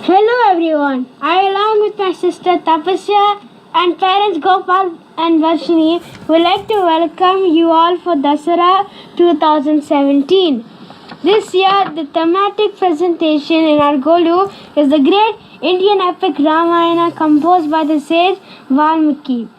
Hello everyone. I along with my sister Tapasya and parents Gopal and Varshini would like to welcome you all for Dasara 2017. This year the thematic presentation in our Golu is the great Indian epic Ramayana composed by the sage Valmiki.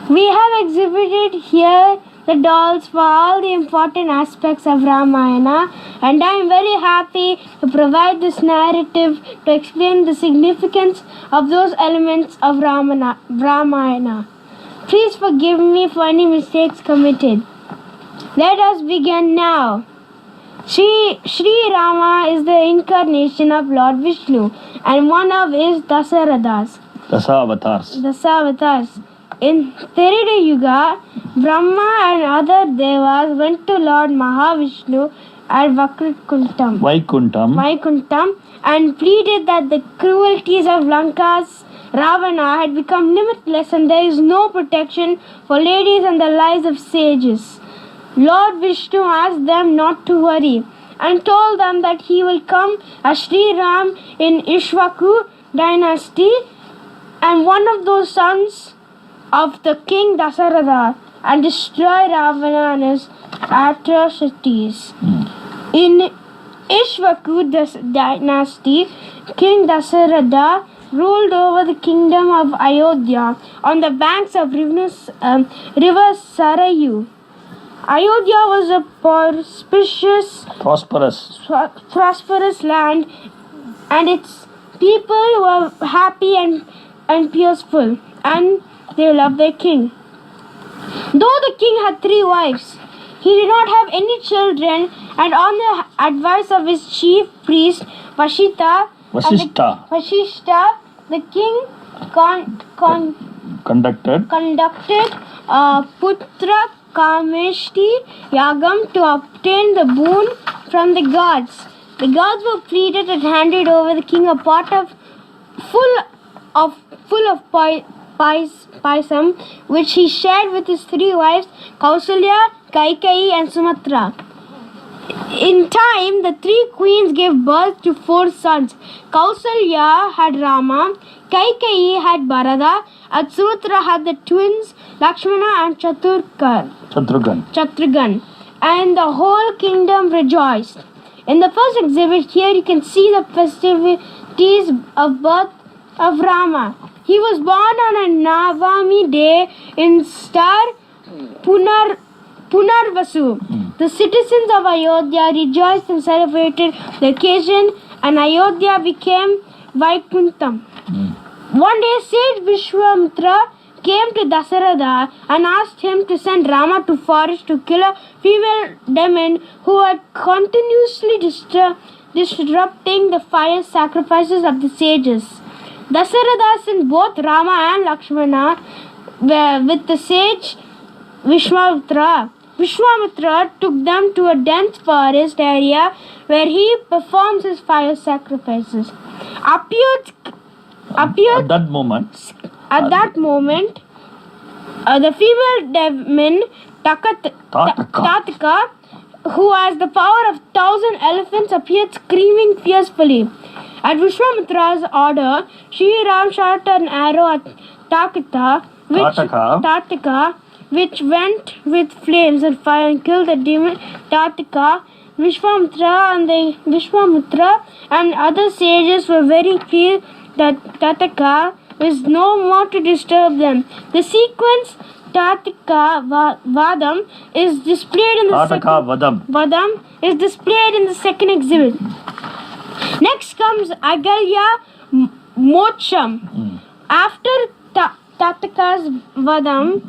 We have exhibited here the dolls for all the important aspects of Ramayana, and I am very happy to provide this narrative to explain the significance of those elements of Ramayana. Please forgive me for any mistakes committed. Let us begin now. Sri Rama is the incarnation of Lord Vishnu and one of his Dasavatars. In Tirida Yuga, Brahma and other devas went to Lord Mahavishnu at Vaikuntham and pleaded that the cruelties of Lanka's Ravana had become limitless and there is no protection for ladies and the lives of sages. Lord Vishnu asked them not to worry and told them that he will come as Sri Ram in Ishvaku dynasty and one of those sons of the king Dasaratha and destroy Ravana and his atrocities. In Ishvaku dynasty, King Dasaratha ruled over the kingdom of Ayodhya on the banks of river Sarayu. Ayodhya was a prosperous land and its people were happy and peaceful and they loved their king. Though the king had 3 wives, he did not have any children, and on the advice of his chief priest Vashishta, the king conducted Putra Kameshti Yagam to obtain the boon from the gods. The gods were pleaded and handed over the king a pot full of paisam, which he shared with his 3 wives, Kausalya, Kaikeyi and Sumatra. In time, the 3 queens gave birth to 4 sons. Kausalya had Rama, Kaikeyi had Bharata, and Sumatra had the twins Lakshmana and Shatrughan. And the whole kingdom rejoiced. In the first exhibit here, you can see the festivities of birth of Rama. He was born on a Navami day in star Punarvasu. The citizens of Ayodhya rejoiced and celebrated the occasion, and Ayodhya became Vaikuntham. One day, sage Vishwamitra came to Dasaratha and asked him to send Rama to forest to kill a female demon who had continuously disrupting the fire sacrifices of the sages. Dasaratha sent both Rama and Lakshmana with the sage Vishwamitra. Vishwamitra took them to a dense forest area where he performs his fire sacrifices. At that moment, the female demon Tataka, who has the power of 1,000 elephants, appeared screaming fiercely. At Vishwamitra's order, Sri Ram shot an arrow at Tataka, which went with flames and fire and killed the demon Tataka. Vishwamitra and other sages were very pleased that Tataka was no more to disturb them. The sequence Tataka Vadam is displayed in the second exhibit. Next comes Agalya Mocham. After Tataka's Vadam,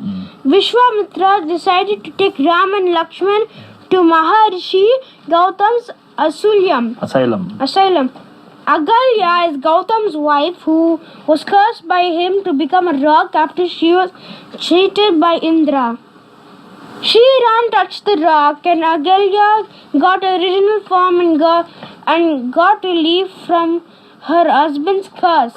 Vishwamitra decided to take Ram and Lakshman to Maharishi Gautam's asylum. Agalya is Gautam's wife, who was cursed by him to become a rock after she was cheated by Indra. Sri Ram touched the rock and Agalya got her original form and got relief from her husband's curse.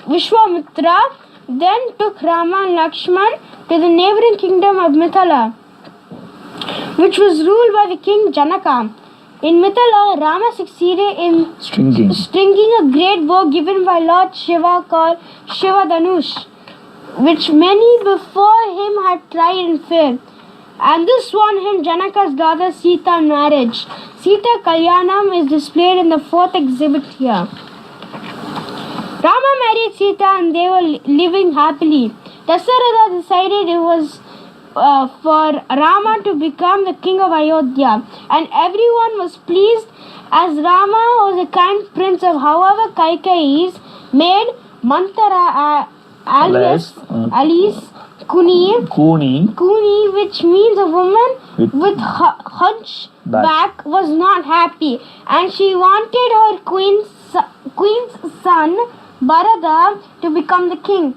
Vishwamitra then took Rama and Lakshman to the neighboring kingdom of Mithila, which was ruled by the king Janaka. In Mithila, Rama succeeded in stringing a great bow given by Lord Shiva called Shiva Dhanush, which many before him had tried and failed. And this won him Janaka's daughter Sita in marriage. Sita Kalyanam is displayed in the fourth exhibit here. Rama married Sita and they were living happily. Dasaratha decided it was for Rama to become the king of Ayodhya, and everyone was pleased as Rama was a kind prince. However, Kaikeyi's maid Mantara alias Kuni, which means a woman with hunchback, was not happy, and she wanted her queen's son Bharata to become the king.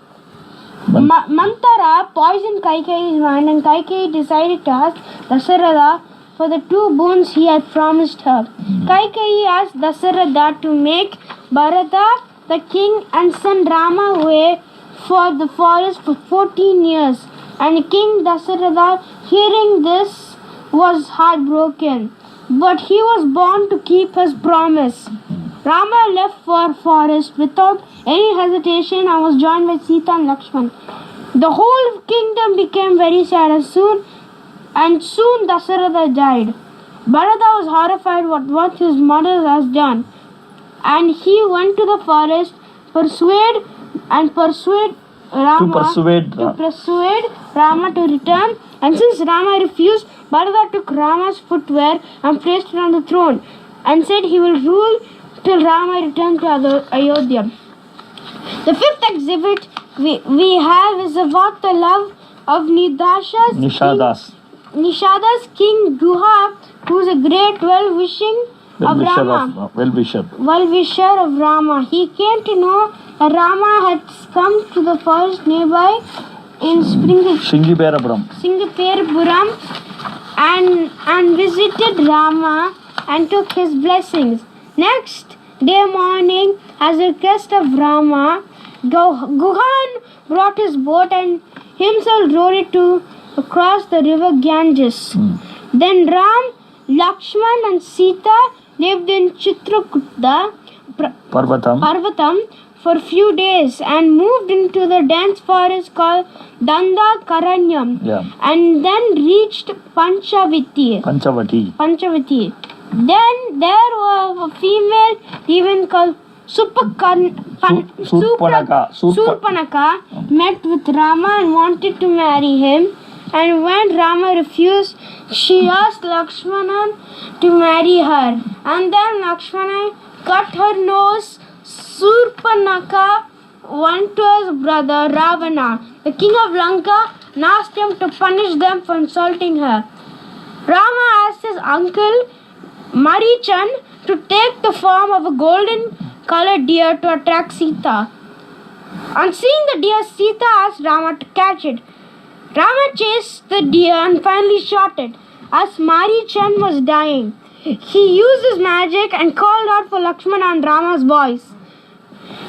Mantara poisoned Kaikeyi's mind, and Kaikeyi decided to ask Dasaratha for the 2 boons he had promised her. Kaikeyi asked Dasaratha to make Bharata the king and send Rama away for the forest for 14 years. And King Dasaratha, hearing this, was heartbroken. But he was bound to keep his promise. Rama left for forest without any hesitation and was joined by Sita and Lakshman. The whole kingdom became very sad and soon Dasaratha died. Bharata was horrified at what his mother has done, and he went to the forest to persuade Rama to return. And since Rama refused, Bharata took Rama's footwear and placed it on the throne and said he will rule till Rama returned to Ayodhya. The 5th exhibit we have is about the love of Nishada's king Guha, who is a great well-wisher of Rama. He came to know that Rama had come to the forest nearby in Singaperapuram and visited Rama and took his blessings. Next day morning, as a request of Rama, Guhan brought his boat and himself rowed it across the river Ganges. Then Ram, Lakshman and Sita lived in Chitrakuta Parvatam for a few days and moved into the dense forest called Dandakaranyam, and then reached Panchavati. Then there was a female even called Surpanaka met with Rama and wanted to marry him. And when Rama refused, she asked Lakshmana to marry her. And then Lakshmana cut her nose. Surpanaka went to his brother Ravana, the king of Lanka, and asked him to punish them for insulting her. Rama asked his uncle Marichan to take the form of a golden colored deer to attract Sita. On seeing the deer, Sita asked Rama to catch it. Rama chased the deer and finally shot it. As Marichan was dying, he used his magic and called out for Lakshmana and Rama's voice.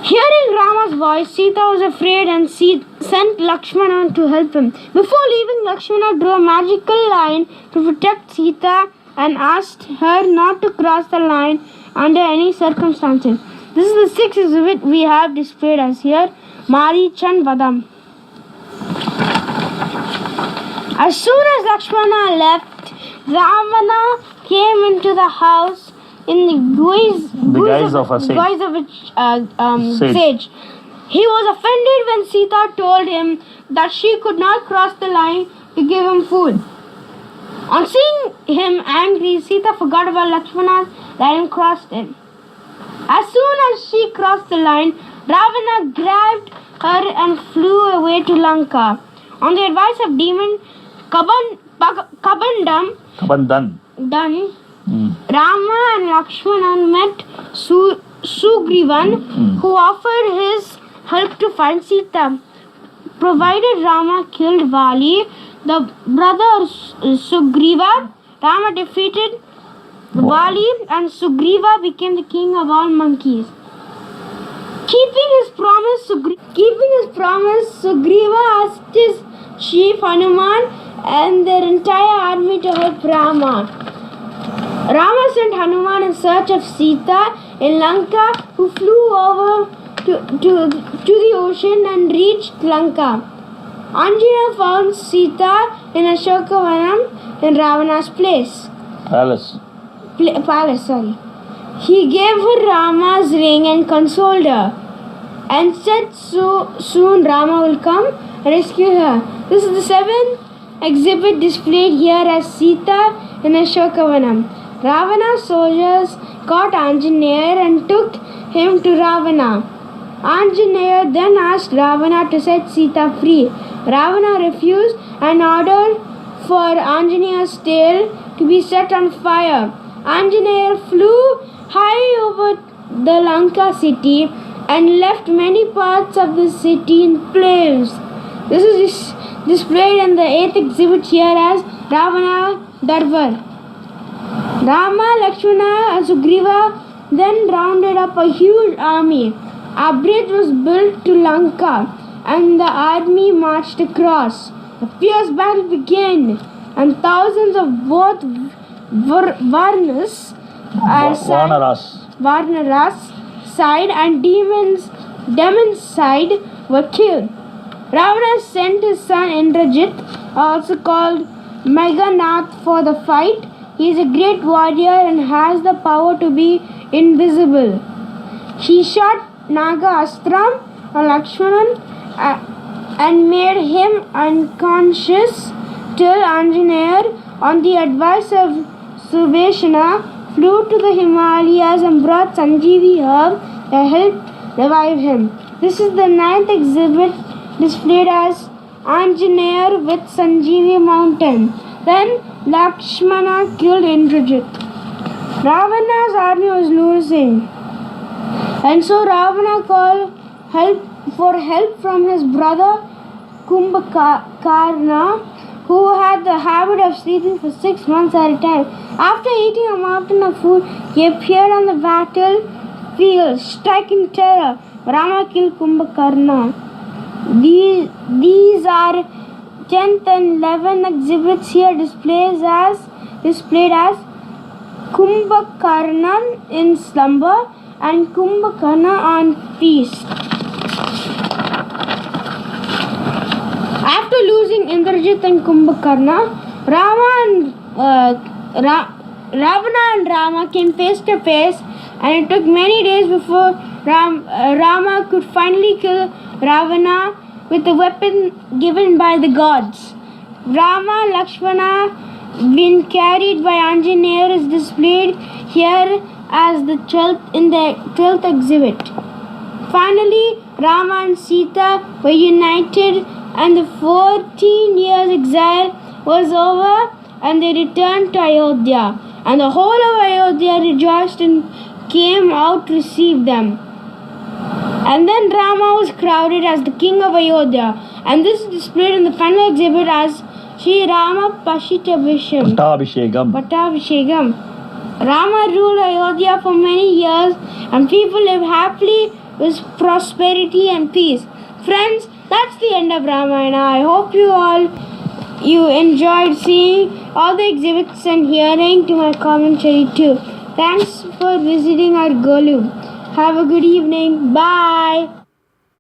Hearing Rama's voice, Sita was afraid and sent Lakshmana to help him. Before leaving, Lakshmana drew a magical line to protect Sita and asked her not to cross the line under any circumstances. This is the 6th exhibit we have displayed as here, Marichan Vadam. As soon as Lakshmana left, Ravana came into the house in the guise of a sage. He was offended when Sita told him that she could not cross the line to give him food. On seeing him angry, Sita forgot about Lakshmana's line and crossed it. As soon as she crossed the line, Ravana grabbed her and flew away to Lanka. On the advice of demon Kabandan, Rama and Lakshmana met Sugrivan, who offered his help to find Sita. Provided Rama killed Vali, the brother of Sugriva, Rama defeated Vali and Sugriva became the king of all monkeys. Keeping his promise, Sugriva asked his chief Hanuman and their entire army to help Rama. Rama sent Hanuman in search of Sita in Lanka, who flew over to the ocean and reached Lanka. Anjana found Sita in Ashokavanam in Ravana's palace. He gave her Rama's ring and consoled her, and said soon Rama will come and rescue her. This is the seventh exhibit displayed here as Sita in Ashokavanam. Ravana's soldiers caught Anjaneya and took him to Ravana. Anjaneya then asked Ravana to set Sita free. Ravana refused and ordered for Anjaneya's tail to be set on fire. Anjaneya flew high over the Lanka city and left many parts of the city in flames. This is displayed in the 8th exhibit here as Ravana Darbar. Rama, Lakshmana and Sugriva then rounded up a huge army. A bridge was built to Lanka and the army marched across. A fierce battle began and thousands of both Varnaras side and demons side were killed. Ravana sent his son Indrajit, also called Meghanath, for the fight. He is a great warrior and has the power to be invisible. He shot Naga Astram on Lakshmanan and made him unconscious till Anjaneya, on the advice of Subeshana, flew to the Himalayas and brought Sanjeevi herb that helped revive him. This is the 9th exhibit displayed as Anjaneya with Sanjeevi mountain. Then Lakshmana killed Indrajit. Ravana's army was losing, and so Ravana called for help from his brother Kumbhakarna, who had the habit of sleeping for 6 months at a time. After eating a mountain of food, he appeared on the battlefield, striking terror. Rama killed Kumbhakarna. These are 10th and 11th exhibits here displayed as Kumbhakarna in slumber and Kumbhakarna on feast. After losing Indrajit and Kumbhakarna, Ravana and Rama came face to face, and it took many days before Rama could finally kill Ravana with a weapon given by the gods. Rama Lakshmana being carried by Anjaneya is displayed here as the 12th exhibit. Finally, Rama and Sita were united, and the 14 years exile was over, and they returned to Ayodhya. And the whole of Ayodhya rejoiced and came out to receive them. And then Rama was crowned as the king of Ayodhya, and this is displayed in the final exhibit as Sri Rama Pattabhishegam. Rama ruled Ayodhya for many years, and people live happily with prosperity and peace. Friends, that's the end of Ramayana. I hope you enjoyed seeing all the exhibits and hearing to my commentary too. Thanks for visiting our Golu. Have a good evening. Bye.